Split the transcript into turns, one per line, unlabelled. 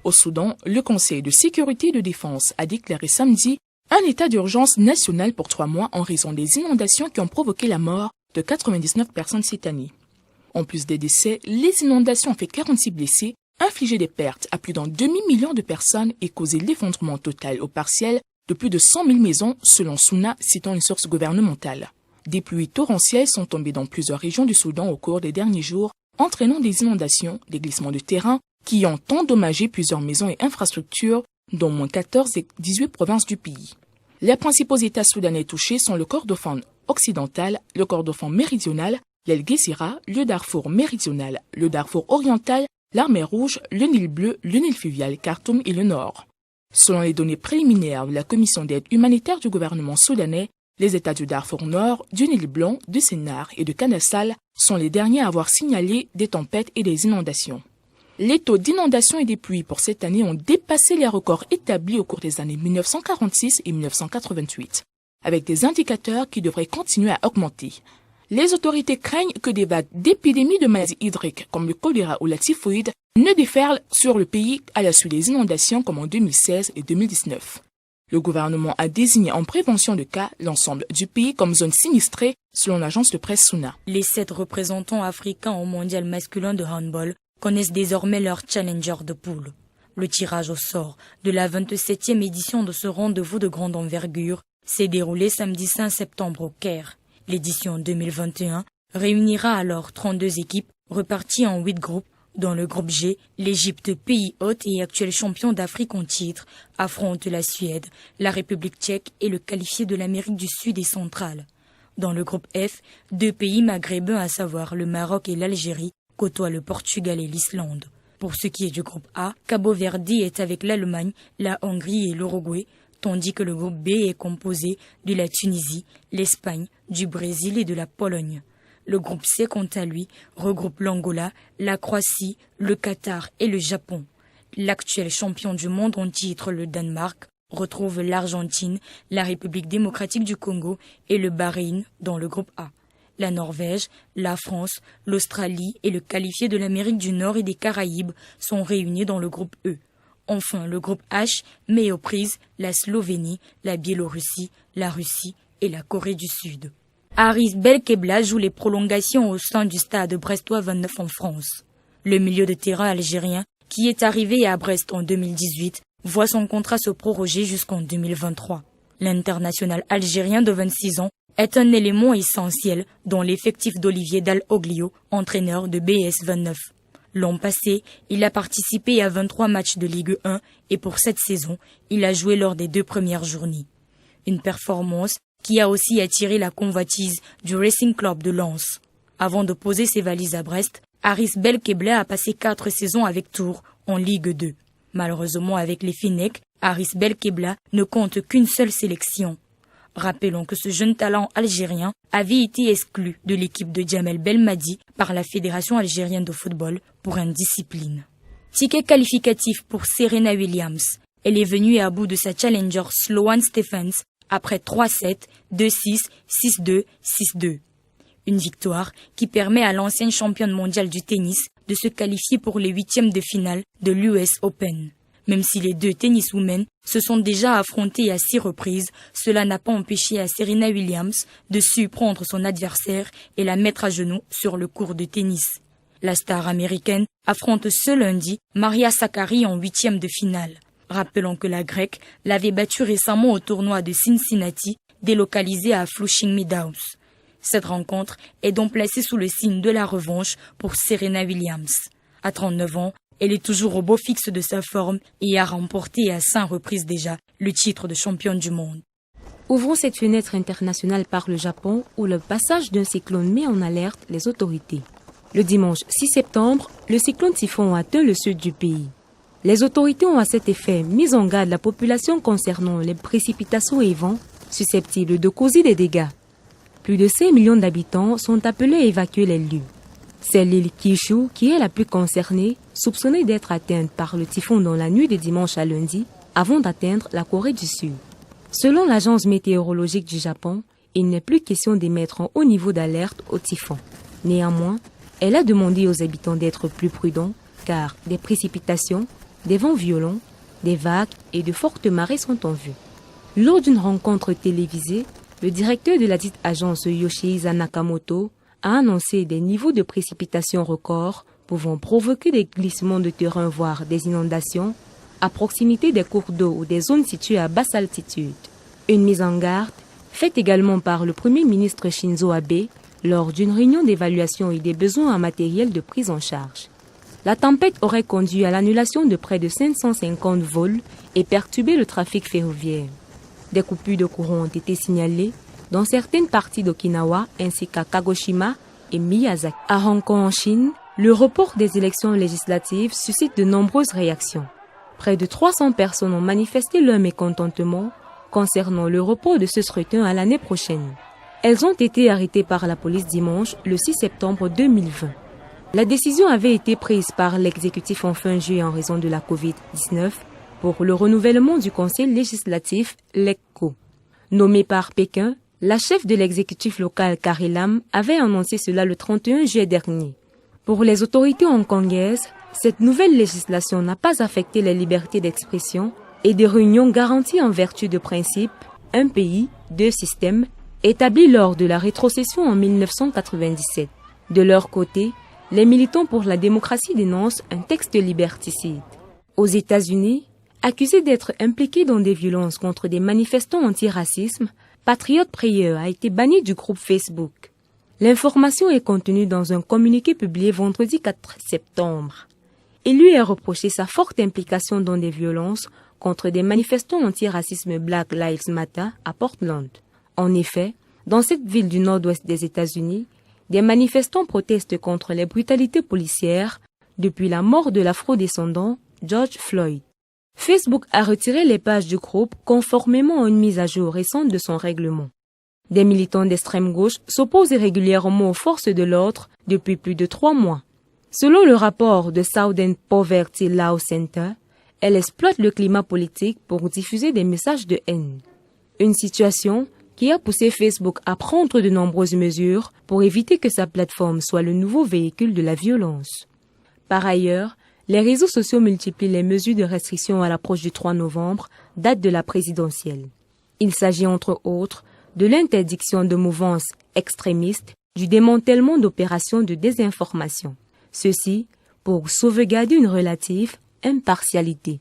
Au Soudan, le Conseil de sécurité et de défense a déclaré samedi un état d'urgence national pour 3 mois en raison des inondations qui ont provoqué la mort de 99 personnes cette année. En plus des décès, les inondations ont fait 46 blessés, infligé des pertes à plus d'un demi-million de personnes et causé l'effondrement total ou partiel de plus de 100 000 maisons, selon SUNA, citant une source gouvernementale. Des pluies torrentielles sont tombées dans plusieurs régions du Soudan au cours des derniers jours, entraînant des inondations, des glissements de terrain qui ont endommagé plusieurs maisons et infrastructures, dont moins 14 des 18 provinces du pays. Les principaux États soudanais touchés sont le Kordofan occidental, le Kordofan méridional, l'El Guessira, le Darfour méridional, le Darfour oriental, la mer Rouge, le Nil bleu, le Nil fluvial, Khartoum et le Nord. Selon les données préliminaires de la Commission d'aide humanitaire du gouvernement soudanais, les États du Darfour Nord, du Nil blanc, de Sennar et de Kanassal sont les derniers à avoir signalé des tempêtes et des inondations. Les taux d'inondation et des pluies pour cette année ont dépassé les records établis au cours des années 1946 et 1988, avec des indicateurs qui devraient continuer à augmenter. Les autorités craignent que des vagues d'épidémies de maladies hydriques comme le choléra ou la typhoïde ne déferlent sur le pays à la suite des inondations comme en 2016 et 2019. Le gouvernement a désigné en prévention de cas l'ensemble du pays comme zone sinistrée selon l'agence de presse SUNA.
Les 7 représentants africains au mondial masculin de handball connaissent désormais leur challenger de poule. Le tirage au sort de la 27e édition de ce rendez-vous de grande envergure s'est déroulé samedi 5 septembre au Caire. L'édition 2021 réunira alors 32 équipes reparties en 8 groupes. Dans le groupe G, l'Égypte, pays hôte et actuel champion d'Afrique en titre, affronte la Suède, la République tchèque et le qualifié de l'Amérique du Sud et centrale. Dans le groupe F, 2 pays maghrébins, à savoir le Maroc et l'Algérie, côtoient le Portugal et l'Islande. Pour ce qui est du groupe A, Cabo Verde est avec l'Allemagne, la Hongrie et l'Uruguay, tandis que le groupe B est composé de la Tunisie, l'Espagne, du Brésil et de la Pologne. Le groupe C, quant à lui, regroupe l'Angola, la Croatie, le Qatar et le Japon. L'actuel champion du monde en titre, le Danemark, retrouve l'Argentine, la République démocratique du Congo et le Bahreïn dans le groupe A. La Norvège, la France, l'Australie et le qualifié de l'Amérique du Nord et des Caraïbes sont réunis dans le groupe E. Enfin, le groupe H met aux prises la Slovénie, la Biélorussie, la Russie et la Corée du Sud. Haris Belkebla joue les prolongations au sein du stade brestois 29 en France. Le milieu de terrain algérien, qui est arrivé à Brest en 2018, voit son contrat se proroger jusqu'en 2023. L'international algérien de 26 ans est un élément essentiel dans l'effectif d'Olivier Dalloglio, entraîneur de BS 29. L'an passé, il a participé à 23 matchs de Ligue 1 et pour cette saison, il a joué lors des 2 premières journées. Une performance qui a aussi attiré la convoitise du Racing Club de Lens. Avant de poser ses valises à Brest, Haris Belkebla a passé 4 saisons avec Tours en Ligue 2. Malheureusement avec les Fennecs, Haris Belkebla ne compte qu'une seule sélection. Rappelons que ce jeune talent algérien avait été exclu de l'équipe de Djamel Belmadi par la Fédération algérienne de football pour indiscipline. Ticket qualificatif pour Serena Williams. Elle est venue à bout de sa challenger Sloane Stephens après 3-7, 2-6, 6-2, 6-2. Une victoire qui permet à l'ancienne championne mondiale du tennis de se qualifier pour les 8e de finale de l'US Open. Même si les 2 tenniswomen se sont déjà affrontées à 6 reprises, cela n'a pas empêché à Serena Williams de surprendre son adversaire et la mettre à genoux sur le court de tennis. La star américaine affronte ce lundi Maria Sakkari en 8e de finale. Rappelons que la Grecque l'avait battue récemment au tournoi de Cincinnati, délocalisé à Flushing Meadows. Cette rencontre est donc placée sous le signe de la revanche pour Serena Williams. À 39 ans, elle est toujours au beau fixe de sa forme et a remporté à 5 reprises déjà le titre de championne du monde.
Ouvrons cette fenêtre internationale par le Japon où le passage d'un cyclone met en alerte les autorités. Le dimanche 6 septembre, le cyclone typhon atteint le sud du pays. Les autorités ont à cet effet mis en garde la population concernant les précipitations et vents susceptibles de causer des dégâts. Plus de 5 millions d'habitants sont appelés à évacuer les lieux. C'est l'île Kyushu qui est la plus concernée, soupçonnée d'être atteinte par le typhon dans la nuit de dimanche à lundi, avant d'atteindre la Corée du Sud. Selon l'agence météorologique du Japon, il n'est plus question d'émettre un haut niveau d'alerte au typhon. Néanmoins, elle a demandé aux habitants d'être plus prudents, car des précipitations des vents violents, des vagues et de fortes marées sont en vue. Lors d'une rencontre télévisée, le directeur de la dite agence Yoshihisa Nakamoto a annoncé des niveaux de précipitations records pouvant provoquer des glissements de terrain voire des inondations à proximité des cours d'eau ou des zones situées à basse altitude. Une mise en garde faite également par le Premier ministre Shinzo Abe lors d'une réunion d'évaluation et des besoins en matériel de prise en charge. La tempête aurait conduit à l'annulation de près de 550 vols et perturbé le trafic ferroviaire. Des coupures de courant ont été signalées dans certaines parties d'Okinawa ainsi qu'à Kagoshima et Miyazaki. À Hong Kong en Chine, le report des élections législatives suscite de nombreuses réactions. Près de 300 personnes ont manifesté leur mécontentement concernant le report de ce scrutin à l'année prochaine. Elles ont été arrêtées par la police dimanche, le 6 septembre 2020. La décision avait été prise par l'exécutif en fin juillet en raison de la Covid-19 pour le renouvellement du conseil législatif LECCO. Nommée par Pékin, la chef de l'exécutif local Carrie Lam avait annoncé cela le 31 juillet dernier. Pour les autorités hongkongaises, cette nouvelle législation n'a pas affecté les libertés d'expression et des réunions garanties en vertu de principes « un pays, deux systèmes » établis lors de la rétrocession en 1997. De leur côté, les militants pour la démocratie dénoncent un texte liberticide. Aux États-Unis, accusé d'être impliqué dans des violences contre des manifestants anti-racisme, Patriot Prayer a été banni du groupe Facebook. L'information est contenue dans un communiqué publié vendredi 4 septembre. Il lui est reproché sa forte implication dans des violences contre des manifestants anti-racisme Black Lives Matter à Portland. En effet, dans cette ville du nord-ouest des États-Unis, des manifestants protestent contre les brutalités policières depuis la mort de l'afro-descendant George Floyd. Facebook a retiré les pages du groupe conformément à une mise à jour récente de son règlement. Des militants d'extrême gauche s'opposent régulièrement aux forces de l'ordre depuis plus de 3 mois. Selon le rapport de Southern Poverty Law Center, elle exploite le climat politique pour diffuser des messages de haine. Une situation qui a poussé Facebook à prendre de nombreuses mesures pour éviter que sa plateforme soit le nouveau véhicule de la violence. Par ailleurs, les réseaux sociaux multiplient les mesures de restriction à l'approche du 3 novembre, date de la présidentielle. Il s'agit entre autres de l'interdiction de mouvances extrémistes, du démantèlement d'opérations de désinformation. Ceci pour sauvegarder une relative impartialité.